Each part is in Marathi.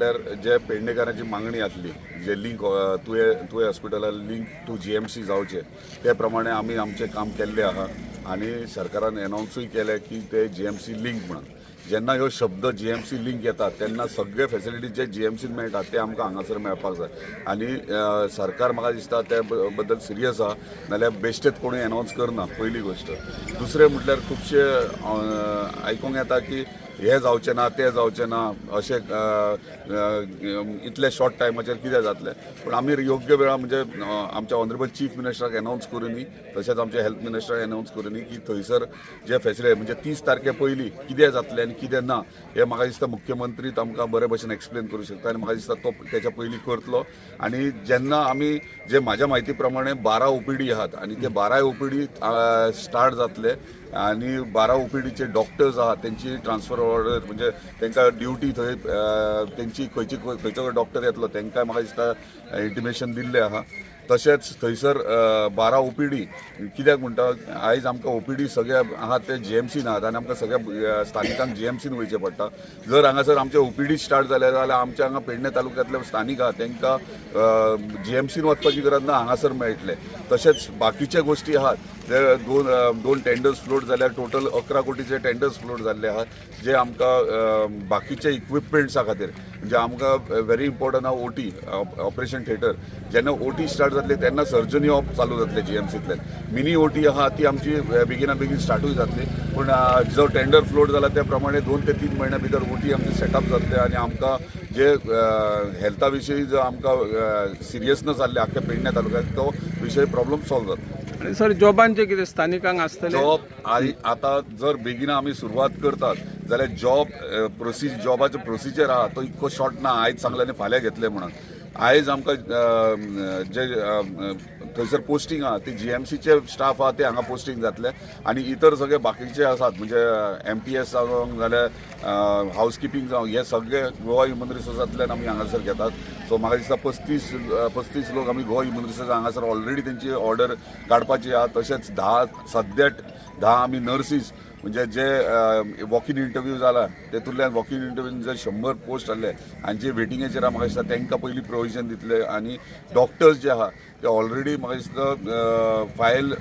म्हटल्यार जे पेडणेकारांची मागणी आसली जे लिंक तुवें हॉस्पिटलान लिंक टू GMC जावचे ते प्रमाणे आमी आमचें काम केल्लें आहा आनी सरकारान अनावन्सूय केलें की ते GMC लिंक म्हणून जेन्ना ह्यो शब्द GMC लिंक येतात तेन्ना सगळे फॅसिलिटीज जे GMCन मेळटात ते आमकां हांगासर मेळपाक जाय आनी सरकार म्हाका दिसता त्या बद्दल सिरियस आहा नाल्यार बेश्टेच कोणूय अनावन्स करना पयली गोश्ट दुसरें म्हटल्यार खुबशे आयकूंक येता की हे जावचें ना ते जावचें ना अशें इतले शॉर्ट टायमाचेर कितें जातलें पूण आमी योग्य वेळा म्हणजे आमच्या ऑनरेबल चीफ मिनिस्टराक अनावन्स करुनी तशेंच आमच्या हेल्थ मिनिस्टराक अनावन्स करुनी की थंयसर जे फॅसिलिटी म्हणजे 30 तारखे पयलीं कितें जातलें आनी कितें ना हे म्हाका दिसता मुख्यमंत्री आमकां बरे भशेन एक्सप्लेन करूंक शकता आनी म्हाका दिसता तो तेच्या पयलीं करतलो आनी जेन्ना आमी जे म्हाज्या म्हायती प्रमाणे 12 OPD आहात आनी ते 12 OPD स्टार्ट जातले आनी 12 OPDचे डॉक्टर्स आहात त्यांची ट्रान्सफर ऑर्डर म्हणजे तांकां ड्युटी थंय तेंची खंयचो डॉक्टर येतलो तांकां म्हाका दिसता इंटिमेशन दिल्लें आहा तशेंच थंयसर 12 OPD कित्याक म्हणटा आयज आमकां OPD सगळे आहात ते GMCन आहात आनी आमकां सगळ्या स्थानिकांक GMCन वयचें पडटा जर हांगासर आमचे OPD स्टार्ट जाले जाल्यार आमच्या हांगा पेडणे तालुक्यांतले स्थानीक आहात तांकां GMCन वचपाची गरज ना हांगासर मेळटले तशेंच बाकीचे गोश्टी आहात जे दोन टेंडर्स फ्लोट जाल्यार टोटल 11 कोटीचे टेंडर्स फ्लोट जाल्ले आहात जे आमकां बाकीचे इक्विपमेंट्सा खातीर म्हणजे आमकां व्हेरी इम्पॉर्टंट आहा OT ऑपरेशन थिएटर जेन्ना OT स्टार्ट जातली तेन्ना सर्जनी ऑफ चालू जातले GMCंतल्यान मिनी OT आहा ती आमची बेगिना बेगीन स्टार्टूय जातली पूण जो टेंडर फ्लोट जाला त्या प्रमाणे 2 ते 3 म्हयन्या भितर OT आमचे सेटअप जातले आनी आमकां जे हेल्था विशयी जो आमकां सिरियसनस जाल्ले आख्या पेडणे तालुक्यात तो विशय प्रॉब्लेम सॉल्व जातलो आणि सर जॉबांचे कितें स्थानिकांक आसतले जॉब आता जर बेगिना आमी सुरवात करतात जाल्यार जॉबाचो प्रोसिजर आहा तो इतको शॉर्ट ना आयज सांगले आनी फाल्यां घेतले म्हणून आयज आमकां जे थंयसर पोस्टींग आहा ती GMCचे स्टाफ आहा ते हांगा पोस्टींग जातले आनी इतर सगळे बाकीचे आसात म्हणजे MTS जावं जाल्यार हावजकीपिंग जावं हे सगळे गोवा ह्युमन रिसोर्सांतल्यान आमी हांगासर घेतात सो म्हाका दिसता 35 लोक आमी गोवा ह्युमन रिसोर्स हांगासर ऑलरेडी तेंची ऑर्डर काडपाची आहा तशेंच 10 आमी नर्सीस म्हणजे जे वॉक इन इंटरव्यू जाला तेतूंतल्यान वॉक इन इंटरव्यून जे 100 पोस्ट आसले आनी जे वेटिंगेचेर म्हाका दिसता तांकां पयलीं प्रोविजन दितले आनी डॉक्टर्स जे आहा ते ऑलरेडी म्हाका दिसता फायल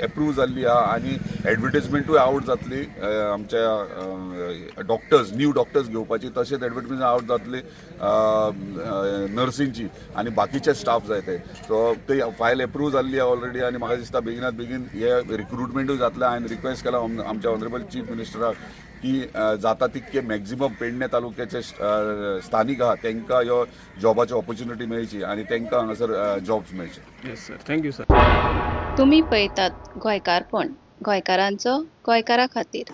एप्रूव जाल्ली आहा आनी एडवर्टिजमेंटूय आवट जातली आमच्या न्यू डॉक्टर्स घेवपाची तशेंच एडवर्टिजमेंट आवट जातली नर्सींची आनी बाकीचे स्टाफ जाय ते सो ते फायल एप्रूव जाल्ली आहा ऑलरेडी आनी म्हाका दिसता बेगिनात बेगीन हे रिक्रुटमेंटूय जातलें हांवें रिक्वेस्ट केला आमच्या ऑनरेबल चीफ मिनिस्टराक की जाता तितके मॅक्झिमम पेडणे तालुक्याचे स्थानिक आहात तांकां ह्यो जॉबाची ऑपॉर्च्युनिटी मेळची आनी तांकां हांगासर जॉब्स मेळचे येस सर थँक्यू सर तुम्ही पळयतात गोंयकारपण गोंयकारांचो गोंयकारा खातीर